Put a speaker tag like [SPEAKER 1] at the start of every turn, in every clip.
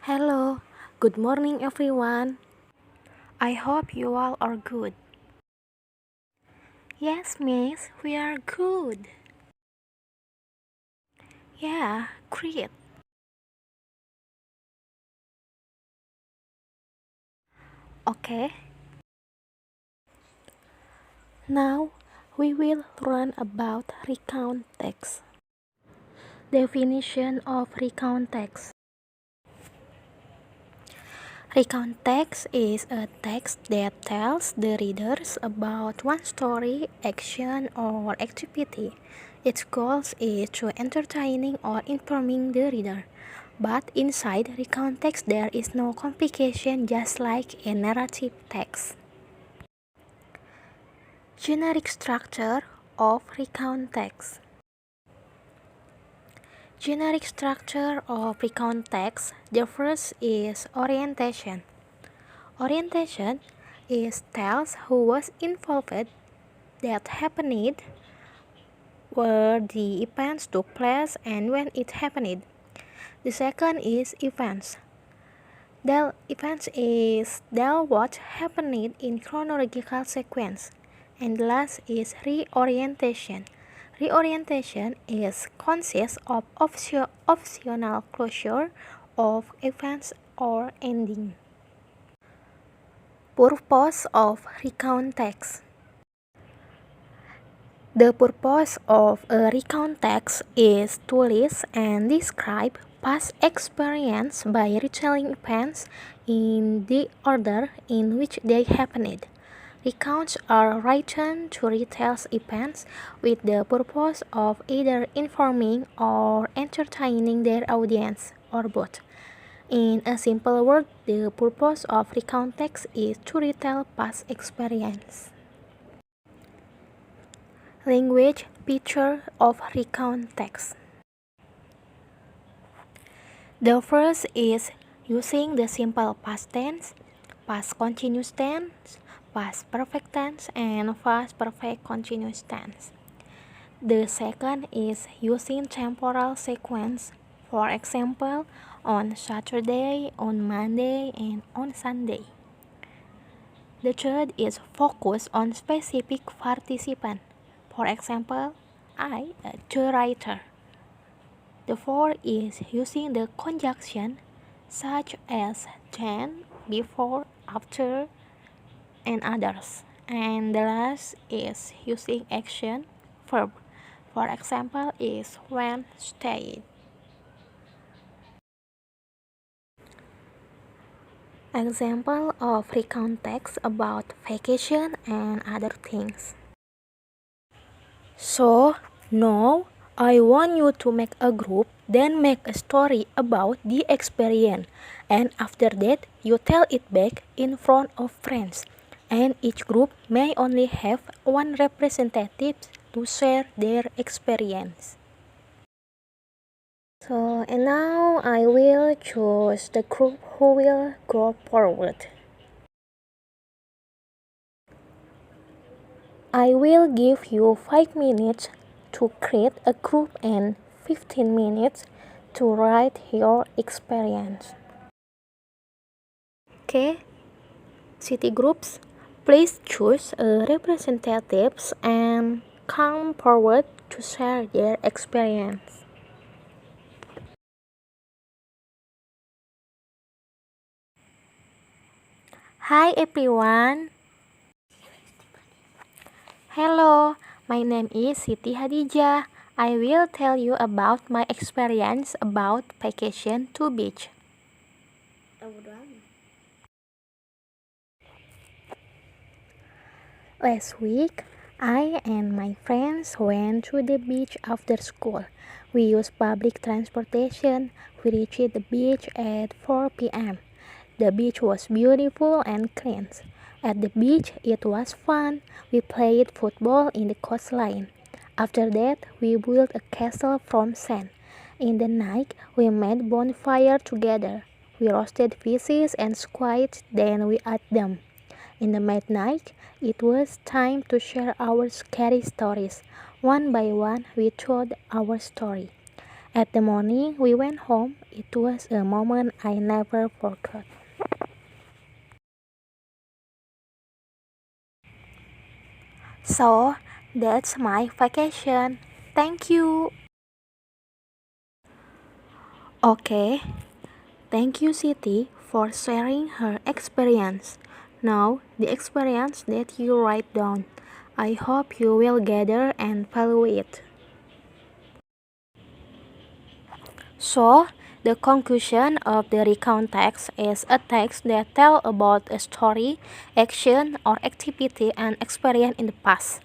[SPEAKER 1] Hello, good morning everyone. I hope you all are good. Yes, miss, we are good. Yeah, great. Okay, now we will learn about recount text. Definition of recount text. Recount text is a text that tells the readers about one story, action, or activity. Its goal is to entertaining or informing the reader. But inside recount text there is no complication, just like a narrative text. Generic structure of recount text. Generic structure of recount text. The first is orientation. Orientation is tells who was involved, that happened, where the events took place, and when it happened. The second is events. Events is what happened in chronological sequence. And the last is reorientation. Reorientation is consists of optional closure of events or ending. Purpose of recount text. The purpose of a recount text is to list and describe past experience by retelling events in the order in which they happened. Recounts are written to retell events with the purpose of either informing or entertaining their audience, or both. In a simple word, the purpose of recount text is to retell past experience. Language feature of recount text. The first is using the simple past tense, past continuous tense, past perfect tense, and past perfect continuous tense. The second is using temporal sequence, for example, on Saturday, on Monday, and on Sunday. The third is focus on specific participant, for example, I, the writer. The fourth is using the conjunction such as then, before, after, and others. And the last is using action verb. For example, is when, stayed. Example of recount text about vacation and other things. So, now I want you to make a group, then make a story about the experience, and after that you tell it back in front of friends. And each group may only have one representative to share their experience. So, and now I will choose the group who will go forward. I will give you 5 minutes to create a group and 15 minutes to write your experience. Okay, city groups, please choose representatives and come forward to share their experience. Hi everyone. Hello, my name is Siti Hadijah. I will tell you about my experience about vacation to beach. Last week, I and my friends went to the beach after school. We used public transportation. We reached the beach at 4 p.m. The beach was beautiful and clean. At the beach, it was fun. We played football in the coastline. After that, we built a castle from sand. In the night, we made bonfire together. We roasted fishes and squid, then we ate them. In the midnight, it was time to share our scary stories. One by one, we told our story. At the morning we went home, it was a moment I never forgot. So, that's my vacation. Thank you. Okay, thank you, Siti, for sharing her experience. Now, the experience that you write down. I hope you will gather and follow it. So, the conclusion of the recount text is a text that tells about a story, action, or activity and experience in the past.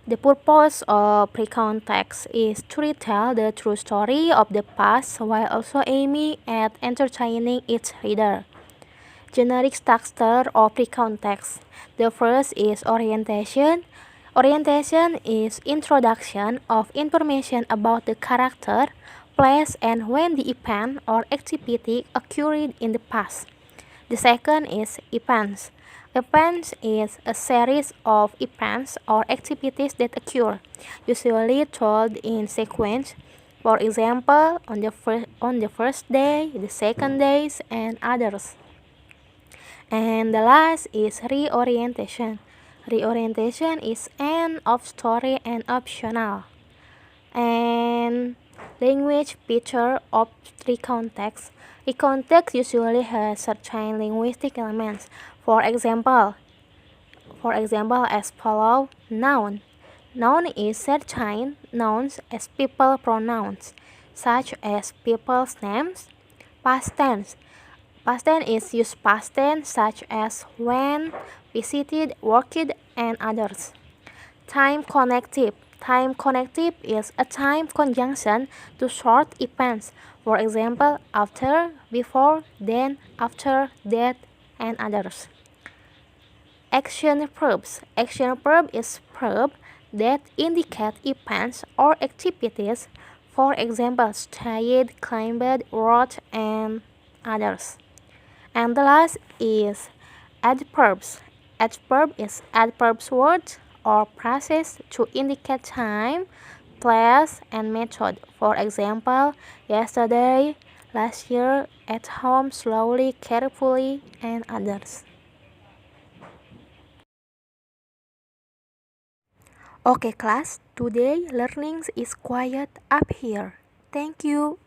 [SPEAKER 1] The purpose of recount text is to retell the true story of the past while also aiming at entertaining its reader. Generic structure of recount text. The first is orientation. Orientation is introduction of information about the character, place, and when the event or activity occurred in the past. The second is events. Events is a series of events or activities that occur, usually told in sequence. For example, on the first day, the second days, and others. And the last is reorientation. Reorientation is end of story and optional. And language feature of recount text. Recount text usually has certain linguistic elements. For example, as follow noun. Noun is certain nouns as people pronouns, such as people's names. Past tense. Past tense is used past tense such as when, visited, worked, and others. Time connective. Time connective is a time conjunction to short events. For example, after, before, then, after, that, and others. Action verbs. Action verb is verb that indicate events or activities. For example, stayed, climbed, wrote, and others. And the last is adverbs. Adverb is adverbs words or phrases to indicate time, place, and method. For example, yesterday, last year, at home, slowly, carefully, and others. Okay, class, today learning is quiet up here. Thank you.